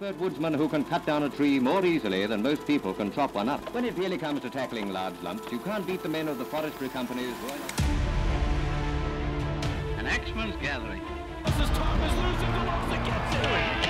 expert woodsman who can cut down a tree more easily than most people can chop one up. When it really comes to tackling large lumps, you can't beat the men of the forestry companies. An axeman's gathering. This is Thomas losing the lumps that gets it.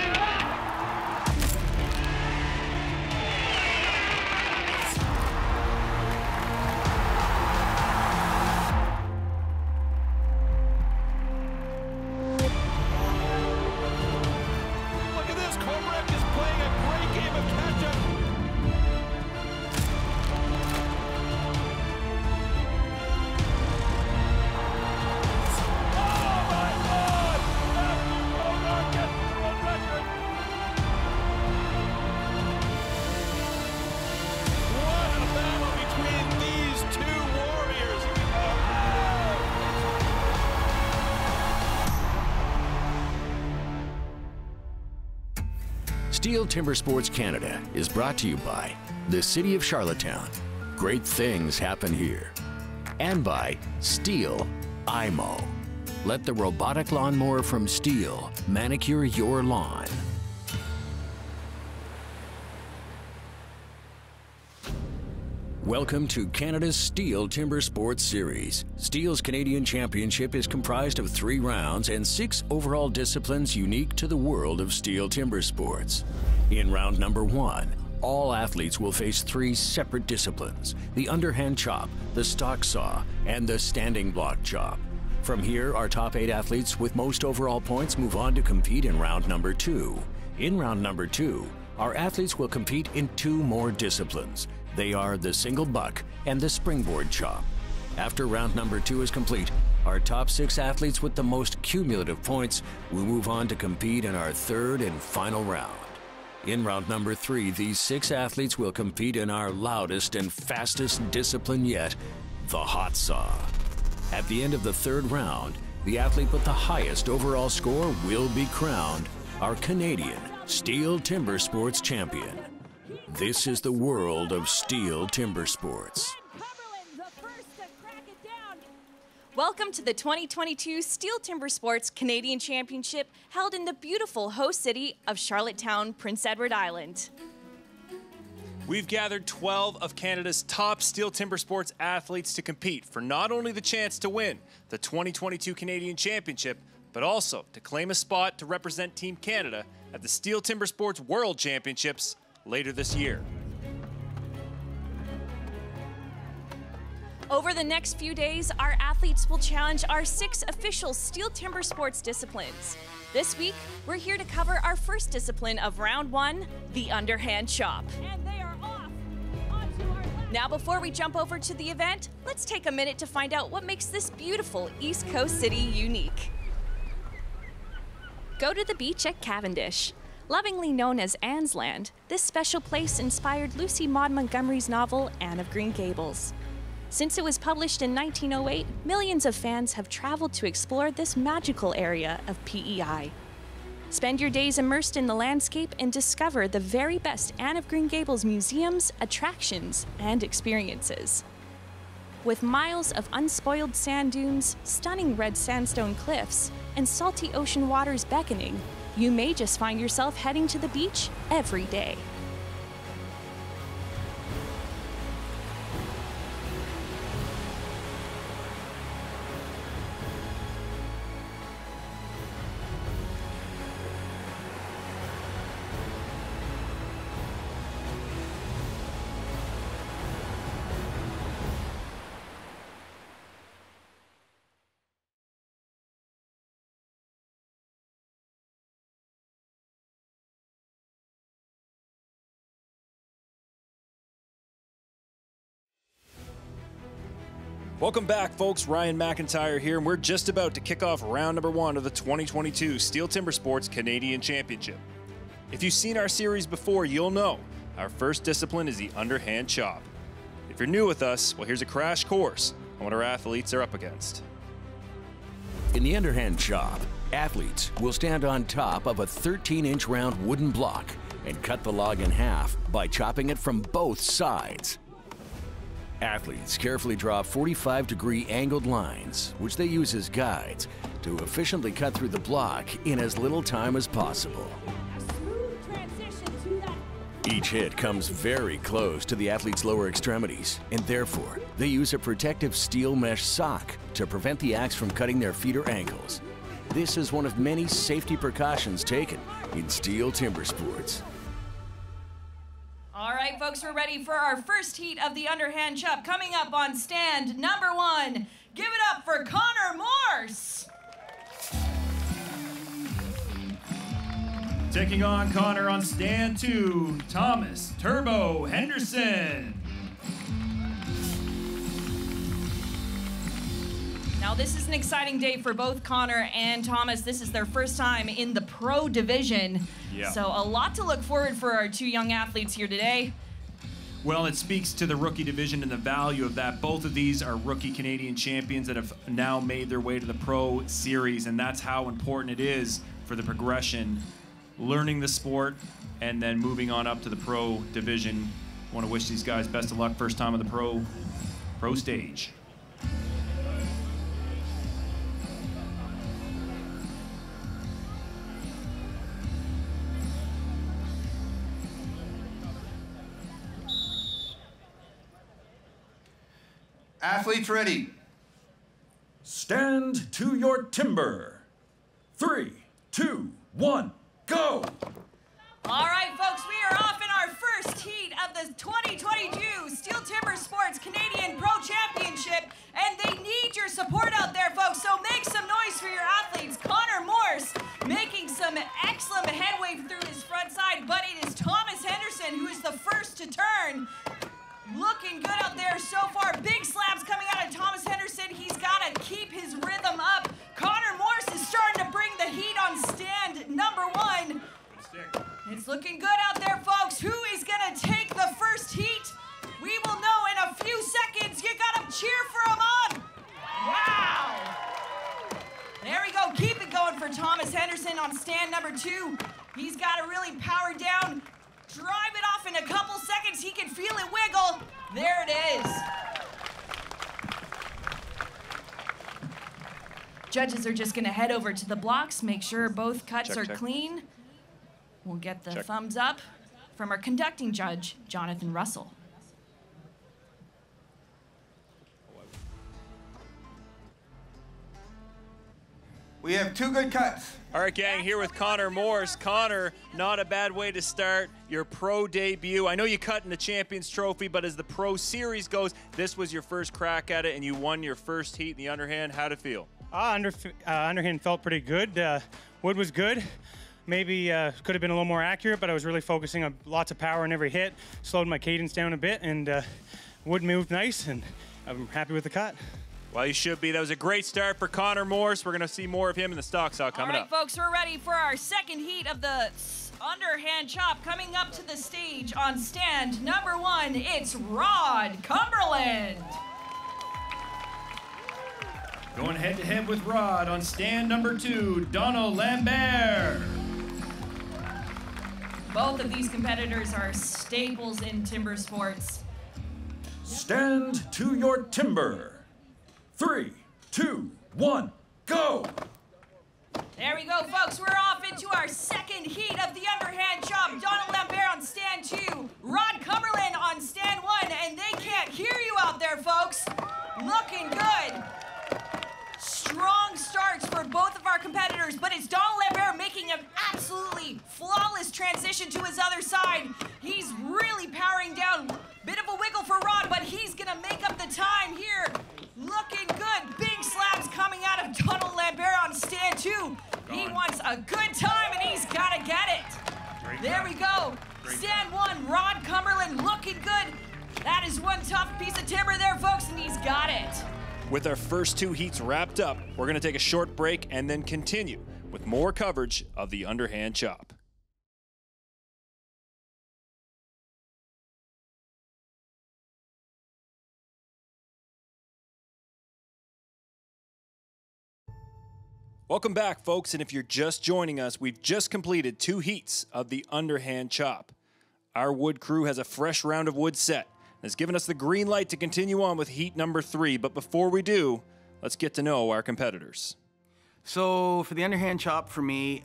STIHL Timbersports Canada is brought to you by the City of Charlottetown. Great things happen here. And by STIHL IMO. Let the robotic lawnmower from STIHL manicure your lawn. Welcome to Canada's STIHL Timbersports Series. STIHL's Canadian Championship is comprised of 3 rounds and 6 overall disciplines unique to the world of STIHL Timbersports. In round number 1, all athletes will face 3 separate disciplines: the underhand chop, the stock saw, and the standing block chop. From here, our top 8 athletes with most overall points move on to compete in round number 2. In round number 2, our athletes will compete in 2 more disciplines. They are the single buck and the springboard chop. After round number 2 is complete, our top 6 athletes with the most cumulative points will move on to compete in our 3rd and final round. In round number 3, these 6 athletes will compete in our loudest and fastest discipline yet, the hot saw. At the end of the 3rd round, the athlete with the highest overall score will be crowned our Canadian STIHL Timbersports champion. This is the world of STIHL Timbersports. Welcome to the 2022 STIHL Timbersports Canadian Championship, held in the beautiful host city of Charlottetown, Prince Edward Island. We've gathered 12 of Canada's top STIHL Timbersports athletes to compete for not only the chance to win the 2022 Canadian Championship, but also to claim a spot to represent Team Canada at the STIHL Timbersports World Championships later this year. Over the next few days, our athletes will challenge our 6 official STIHL Timbersports disciplines. This week, we're here to cover our first discipline of round 1, the underhand chop. And they are off. Onto our left. Now, before we jump over to the event, let's take a minute to find out what makes this beautiful East Coast city unique. Go to the beach at Cavendish. Lovingly known as Anne's Land, this special place inspired Lucy Maud Montgomery's novel Anne of Green Gables. Since it was published in 1908, millions of fans have traveled to explore this magical area of PEI. Spend your days immersed in the landscape and discover the very best Anne of Green Gables museums, attractions, and experiences. With miles of unspoiled sand dunes, stunning red sandstone cliffs, and salty ocean waters beckoning, you may just find yourself heading to the beach every day. Welcome back, folks. Ryan McIntyre here, and we're just about to kick off round number 1 of the 2022 STIHL Timbersports Canadian Championship. If you've seen our series before, you'll know our first discipline is the underhand chop. If you're new with us, well, here's a crash course on what our athletes are up against. In the underhand chop, athletes will stand on top of a 13-inch round wooden block and cut the log in half by chopping it from both sides. Athletes carefully draw 45-degree angled lines, which they use as guides, to efficiently cut through the block in as little time as possible. A smooth transition Each hit comes very close to the athlete's lower extremities, and therefore, they use a protective steel mesh sock to prevent the axe from cutting their feet or ankles. This is one of many safety precautions taken in steel timber sports. All right, folks, we're ready for our first heat of the Underhand Chop. Coming up on stand number 1, give it up for Connor Morse. Taking on Connor on stand 2, Thomas Turbo Henderson. Now, this is an exciting day for both Connor and Thomas. This is their first time in the pro division. Yeah. So a lot to look forward for our 2 young athletes here today. Well, it speaks to the rookie division and the value of that. Both of these are rookie Canadian champions that have now made their way to the pro series, and that's how important it is for the progression, learning the sport, and then moving on up to the pro division. I want to wish these guys best of luck, first time on the pro stage. Athletes ready. Stand to your timber. 3, 2, 1, go! All right, folks, we are off in our first heat of the 2022 Steel Timber Sports Canadian Pro Championship, and they need your support out there, folks, so make some noise for your athletes. Connor Morse making some excellent headway through his front side, but it is Thomas Henderson who is the first to turn. Looking good out there so far. Big slabs coming out of Thomas Henderson. He's got to keep his rhythm up. Connor Morse is starting to bring the heat on stand number 1. It's looking good out there, folks. Who is going to take the first heat? We will know in a few seconds. You got to cheer for him on. Wow. There we go. Keep it going for Thomas Henderson on stand number 2. He's got to really power down. Drive it off in a couple seconds. He can feel it wiggle. There it is. Judges are just going to head over to the blocks, make sure both cuts are clean. We'll get the thumbs up from our conducting judge, Jonathan Russell. We have 2 good cuts. All right, gang, here with Connor Morse. Connor, not a bad way to start your pro debut. I know you cut in the Champions Trophy, but as the pro series goes, this was your first crack at it, and you won your first heat in the underhand. How'd it feel? Underhand felt pretty good. Wood was good. Maybe could have been a little more accurate, but I was really focusing on lots of power in every hit, slowed my cadence down a bit, and wood moved nice, and I'm happy with the cut. Well, you should be. That was a great start for Connor Morse. We're going to see more of him in the stock saw coming up. All right, folks, we're ready for our second heat of the Underhand Chop. Coming up to the stage on stand number 1, it's Rod Cumberland. Going head-to-head with Rod on stand number 2, Donald Lambert. Both of these competitors are staples in timber sports. Stand to your timber. 3, 2, 1, go! There we go, folks. We're off into our second heat of the Underhand Chop. Donald Lambert on stand 2, Rod Cumberland on stand 1, and they can't hear you out there, folks. Looking good. Strong starts for both of our competitors, but it's Donald Lambert making an absolutely flawless transition to his other side. He's really powering down. Bit of a wiggle for Rod, but he's going to make up the time here. Looking good. Big slabs coming out of Donald Lambert on stand 2. He wants a good time, and he's got to get it. There we go. Stand 1, Rod Cumberland looking good. That is one tough piece of timber there, folks, and he's got it. With our first 2 heats wrapped up, we're going to take a short break and then continue with more coverage of the Underhand Chop. Welcome back, folks, and if you're just joining us, we've just completed 2 heats of the Underhand Chop. Our wood crew has a fresh round of wood set and has given us the green light to continue on with heat number 3, but before we do, let's get to know our competitors. So for the Underhand Chop, for me,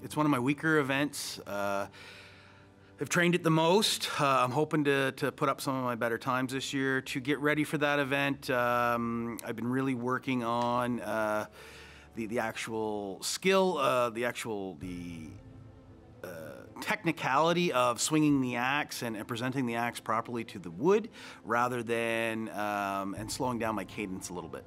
it's one of my weaker events. I've trained it the most. I'm hoping to put up some of my better times this year. To get ready for that event, I've been really working on the actual skill, the technicality of swinging the axe and presenting the axe properly to the wood, rather than and slowing down my cadence a little bit.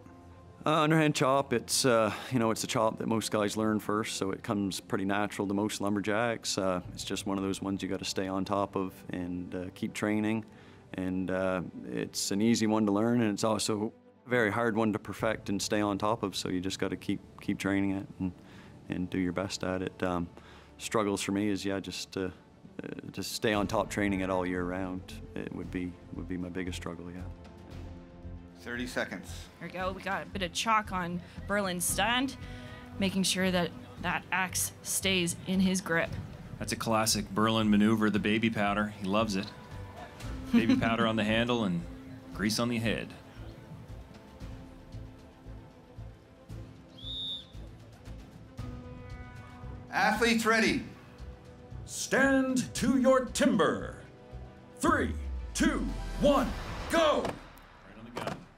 Underhand chop, it's you know, it's a chop that most guys learn first, so it comes pretty natural to most lumberjacks. It's just one of those ones you got to stay on top of and keep training. And it's an easy one to learn, and it's also a very hard one to perfect and stay on top of. So you just got to keep training it and do your best at it. Struggles for me is just stay on top training it all year round. It would be my biggest struggle, yeah. 30 seconds. There we go. We got a bit of chalk on Berlin's stand, making sure that that axe stays in his grip. That's a classic Berlin maneuver, the baby powder. He loves it. Baby powder on the handle and grease on the head. Athletes ready. Stand to your timber. 3, 2, 1, go!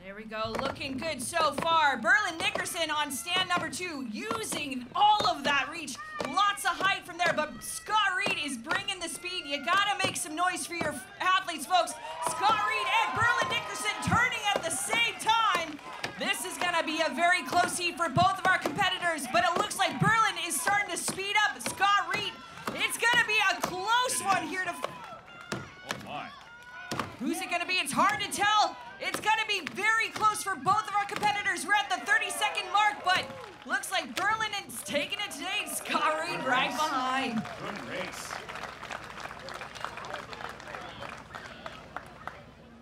There we go, looking good so far. Berlin Nickerson on stand number 2, using all of that reach. Lots of height from there, but Scott Reed is bringing the speed. You gotta make some noise for your athletes, folks. Scott Reed and Berlin Nickerson turning at the same time. This is gonna be a very close heat for both of our competitors, but it looks like Berlin is starting to speed up. Scott Reed, it's gonna be a close one here to... Oh my. Who's it gonna be? It's hard to tell. It's gonna be very close for both of our competitors. We're at the 30-second mark, but looks like Berlin is taking it today. Scott Reed right behind. Good race.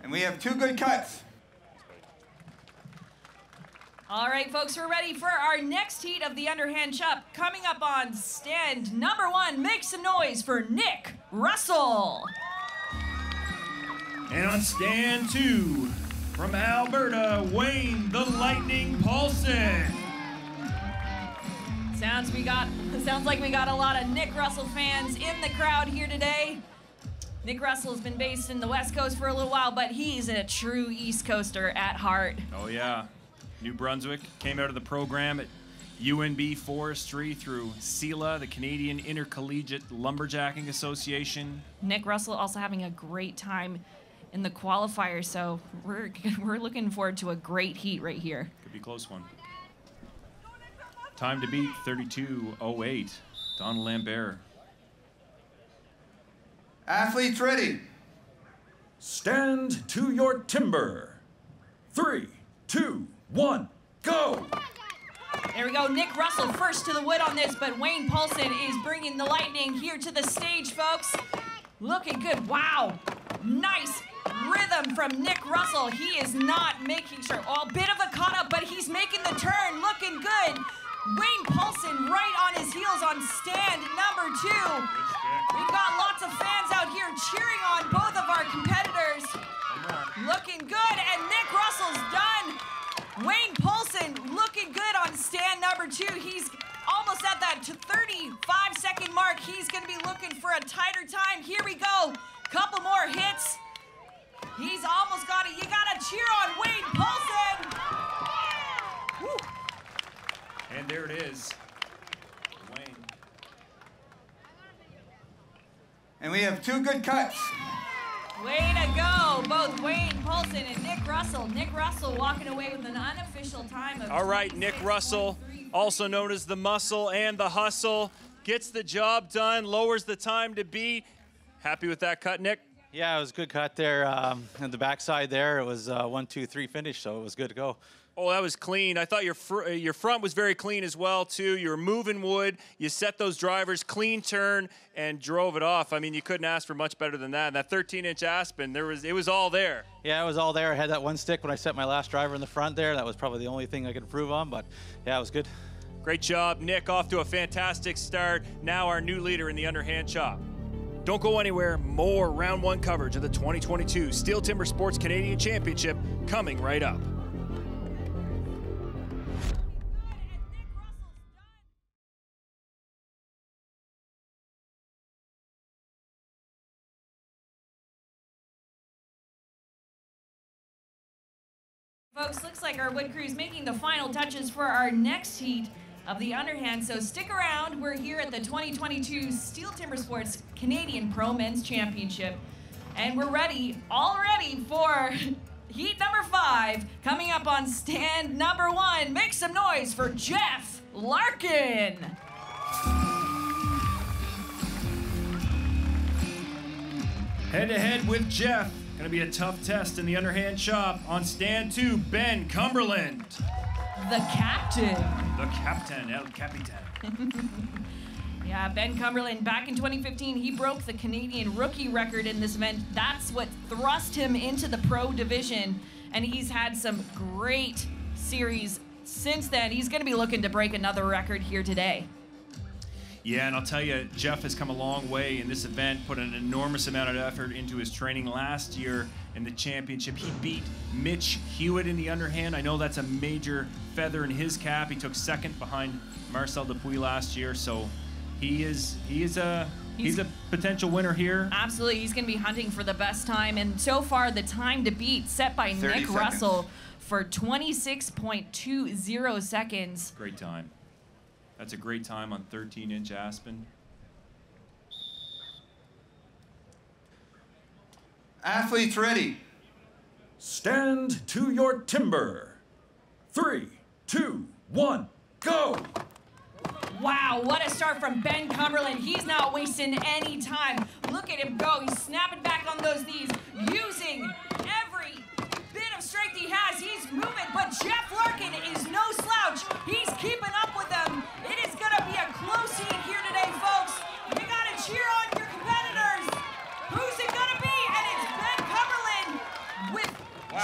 And we have 2 good cuts. All right, folks, we're ready for our next heat of the Underhand Chop. Coming up on stand number 1, make some noise for Nick Russell. And on stand 2, from Alberta, Wayne the Lightning Paulson. Sounds like we got a lot of Nick Russell fans in the crowd here today. Nick Russell's been based in the West Coast for a little while, but he's a true East Coaster at heart. Oh yeah, New Brunswick, came out of the program at UNB Forestry through CELA, the Canadian Intercollegiate Lumberjacking Association. Nick Russell also having a great time in the qualifier, so we're looking forward to a great heat right here. Could be a close one. Time to beat 32:08. Donald Lambert. Athletes ready. Stand to your timber. 3, 2, 1, go! There we go, Nick Russell first to the wood on this, but Wayne Paulson is bringing the lightning here to the stage, folks. Looking good, wow. Nice rhythm from Nick Russell. He is not making sure, a bit of a caught up, but he's making the turn, looking good. Wayne Paulson right on his heels on stand number 2. We've got lots of fans out here cheering on both of our competitors. Looking good, and Nick Russell's done. Wayne Paulson looking good on stand number 2. He's almost at that 35-second mark. He's gonna be looking for a tighter time. Here we go, couple more hits. He's almost got it. You gotta cheer on Wayne Paulson. Woo. And there it is, Wayne. And we have 2 good cuts. Way to go, both Wayne Paulson and Nick Russell. Nick Russell walking away with an unofficial time of All right, Nick Russell, also known as the muscle and the hustle, gets the job done, lowers the time to beat. Happy with that cut, Nick? Yeah, it was a good cut there. On the backside there, it was 1, 2, 3 finish, so it was good to go. Oh, that was clean. I thought your front was very clean as well, too. You were moving wood. You set those drivers, clean turn, and drove it off. I mean, you couldn't ask for much better than that. And that 13-inch Aspen, it was all there. Yeah, it was all there. I had that one stick when I set my last driver in the front there. That was probably the only thing I could improve on, but yeah, it was good. Great job, Nick. Off to a fantastic start. Now our new leader in the Underhand Chop. Don't go anywhere. More Round 1 coverage of the 2022 STIHL Timber Sports Canadian Championship coming right up. Folks, looks like our wood crew's making the final touches for our next heat of the underhand, so stick around. We're here at the 2022 Steel Timber Sports Canadian Pro Men's Championship, and we're ready, all ready for heat number 5, coming up on stand number 1. Make some noise for Jeff Larkin. Head-to-head with Jeff. Gonna be a tough test in the underhand chop. On stand 2, Ben Cumberland. The captain. The captain, El Capitan. Yeah, Ben Cumberland, back in 2015, he broke the Canadian rookie record in this event. That's what thrust him into the pro division, and he's had some great series since then. He's gonna be looking to break another record here today. Yeah, and I'll tell you, Jeff has come a long way in this event, put an enormous amount of effort into his training last year in the championship. He beat Mitch Hewitt in the underhand. I know that's a major feather in his cap. He took second behind Marcel Dupuis last year, so he's a potential winner here. Absolutely, he's going to be hunting for the best time, and so far the time to beat set by Nick Russell for 26.20 seconds. Great time. That's a great time on 13-inch Aspen. Athletes ready. Stand to your timber. 3, 2, 1, go! Wow, what a start from Ben Cumberland. He's not wasting any time. Look at him go. He's snapping back on those knees, using every bit of strength he has. He's moving, but Jeff Larkin is no slouch. He's keeping up with them. It is going to be a close heat here today, folks. You got to cheer on your competitors. Who's it going to be? And it's Ben Cumberland with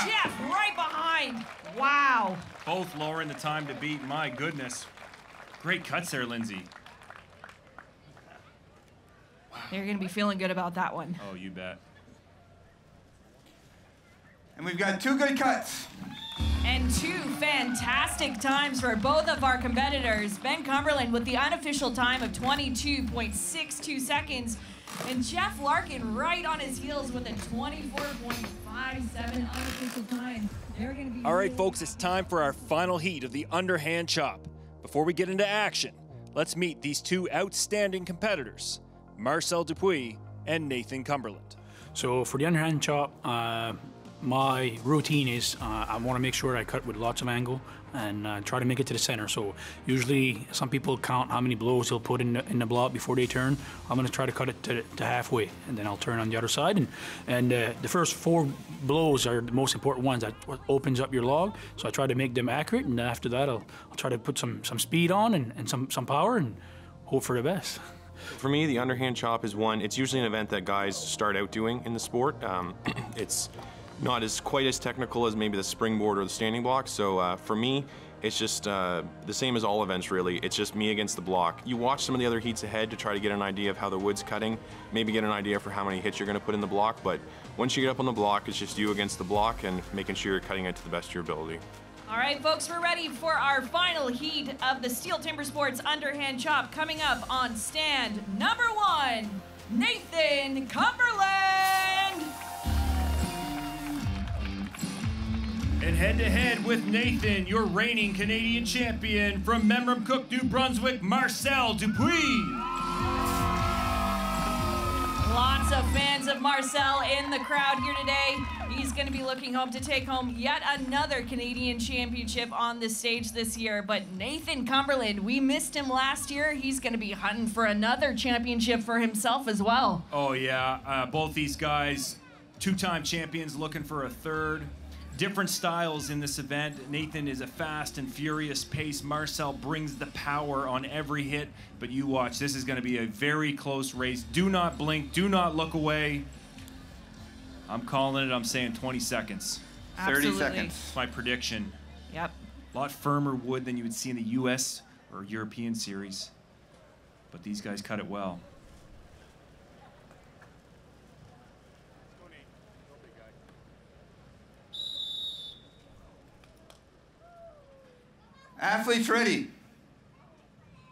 Jeff right behind. Wow. Both lowering the time to beat. My goodness. Great cuts there, Lindsay. Wow. You're going to be feeling good about that one. Oh, you bet. And we've got 2 good cuts. And 2 fantastic times for both of our competitors. Ben Cumberland with the unofficial time of 22.62 seconds. And Jeff Larkin right on his heels with a 24.57 unofficial time. They're gonna be all right, folks, it's time for our final heat of the underhand chop. Before we get into action, let's meet these 2 outstanding competitors, Marcel Dupuis and Nathan Cumberland. So for the underhand chop, my routine is I want to make sure I cut with lots of angle and try to make it to the center. So usually some people count how many blows they'll put in the block before they turn. I'm going to try to cut it to halfway, and then I'll turn on the other side. And the first 4 blows are the most important ones. That opens up your log. So I try to make them accurate, and then after that I'll try to put some speed on and some power and hope for the best. For me, the underhand chop is one. It's usually an event that guys start out doing in the sport. It's not quite as technical as maybe the springboard or the standing block. So for me, it's just the same as all events, really. It's just me against the block. You watch some of the other heats ahead to try to get an idea of how the wood's cutting, maybe get an idea for how many hits you're going to put in the block. But once you get up on the block, it's just you against the block and making sure you're cutting it to the best of your ability. All right, folks, we're ready for our final heat of the Steel Timber Sports underhand chop. Coming up on stand number 1, Nathan Cumberland. And head-to-head with Nathan, your reigning Canadian champion from Memramcook, New Brunswick, Marcel Dupuis. Lots of fans of Marcel in the crowd here today. He's going to be looking home to take home yet another Canadian championship on this stage this year. But Nathan Cumberland, we missed him last year. He's going to be hunting for another championship for himself as well. Oh, yeah. Both these guys, 2-time champions looking for a third. Different styles in this event. Nathan is a fast and furious pace. Marcel brings the power on every hit. But you watch, this is going to be a very close race. Do not blink. Do not look away. I'm calling it. I'm saying 20 seconds. Absolutely. 30 seconds. That's my prediction. Yep. A lot firmer wood than you would see in the U.S. or European series. But these guys cut it well. Athletes ready.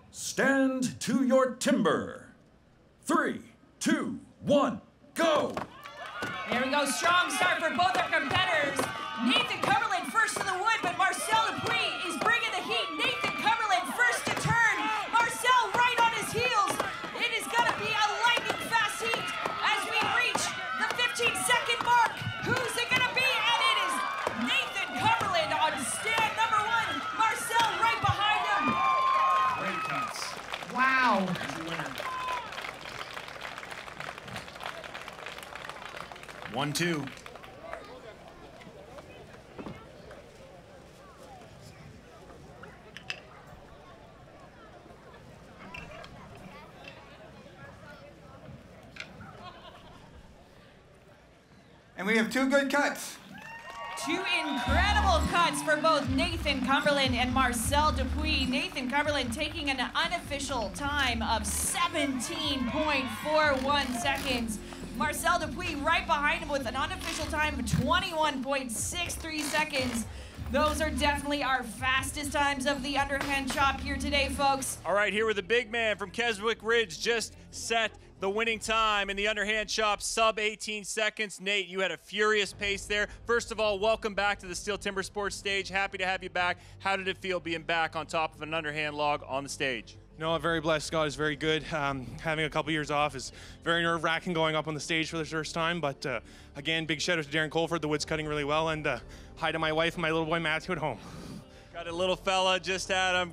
Stand to your timber. 3, 2, 1, go! There we go. Strong start for both our competitors. Nathan Cumberland first to the 1-2. And we have 2 good cuts. 2 incredible cuts for both Nathan Cumberland and Marcel Dupuis. Nathan Cumberland taking an unofficial time of 17.41 seconds. Marcel Dupuis right behind him with an unofficial time of 21.63 seconds. Those are definitely our fastest times of the underhand chop here today, folks. All right, here with the big man from Keswick Ridge, just set the winning time in the underhand chop, sub 18 seconds. Nate, you had a furious pace there. First of all, welcome back to the STIHL Timbersports stage. Happy to have you back. How did it feel being back on top of an underhand log on the stage? No, I'm very blessed. God is very good. Having a couple years off is very nerve-wracking going up on the stage for the first time. But again, big shout out to Darren Colford. The wood's cutting really well. And hi to my wife and my little boy Matthew at home. Got a little fella, just had him.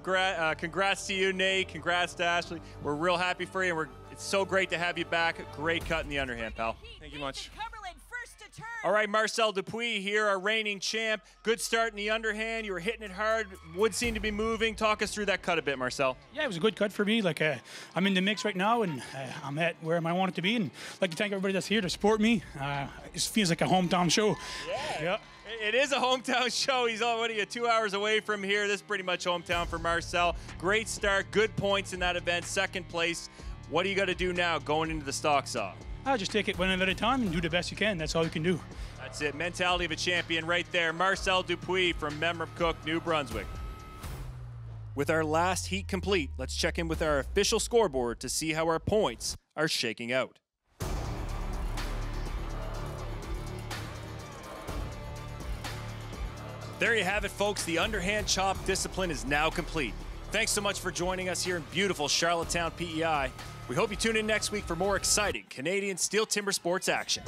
Congrats to you, Nate. Congrats to Ashley. We're real happy for you. It's so great to have you back. Great cut in the underhand, pal. Thank you much. All right, Marcel Dupuis here, our reigning champ. Good start in the underhand. You were hitting it hard. Wood seemed to be moving. Talk us through that cut a bit, Marcel. Yeah, it was a good cut for me. Like, I'm in the mix right now, and I'm at where I want it to be. And I'd like to thank everybody that's here to support me. It feels like a hometown show. Yeah. It is a hometown show. He's already 2 hours away from here. This is pretty much hometown for Marcel. Great start, good points in that event, second place. What do you got to do now going into the stock saw? Just take it one at a time and do the best you can. That's all you can do. That's it. Mentality of a champion right there. Marcel Dupuis from Memramcook, New Brunswick. With our last heat complete, let's check in with our official scoreboard to see how our points are shaking out. There you have it, folks. The underhand chop discipline is now complete. Thanks so much for joining us here in beautiful Charlottetown, PEI. We hope you tune in next week for more exciting Canadian STIHL Timber Sports action.